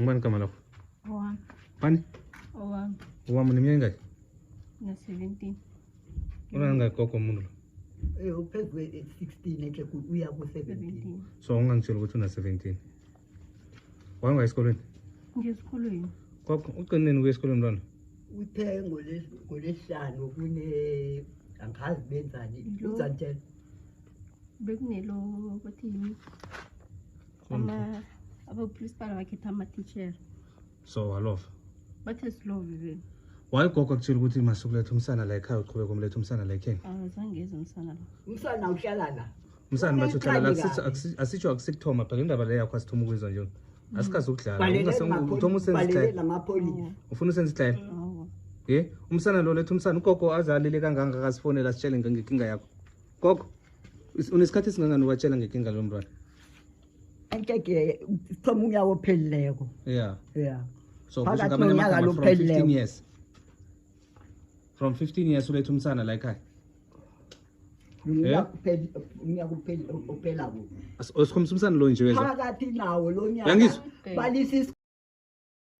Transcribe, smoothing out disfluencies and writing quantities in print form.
Ngubani igama lakho? Owami. Bani? Owami. Owami neminyaka ingaki? Na 17. Unangaki gogo umuntu lo? Uphezu 16 ekhe uya ku-17. So ungangitshela ukuthi una 17. Wanga esikolweni? Ngesikolweni. Gogo uqinile kuya esikolweni mntwana? Uthe ngolesihlanu angazi benzani Lo. uzantshela Bekunelo bathi aba-principal bakhetha ama-teacher. So walova. Bathe silove vele. Why gogo akutshela ukuthi masukuletha umsana la ekhaya uqhubeka umletha umsana la ekhaya? Azangeze umsana la. umsana uhlala la Umsana bathi uhlala la Uneqhaza asitsho akusikuthoma phela indaba leyo yakho asithoma ukuyizwa nje. Asikazi ukudlala. balele Uthoma usenza isihlayelo. namapholisa Ufuna usenza isihlayelo? Awu. Umsana lo letha umsana ugogo azalile kangaka akasifonela sitshele ngenkinga yakho. Gogo unesikhathi singangani watshela ngenkinga lo mntwana? enkeke sithoma unyaka ophelileko Yeah. ya So Phakathi kusho ngamanye nonyaka amagama from lophelileko. 15 years. From 15 years uletha umsana la ekhaya. unyaka ophelako Osikhombisa umsana lo nje wezwa. phakathi nawo lo nyaka Yangizwa? balisa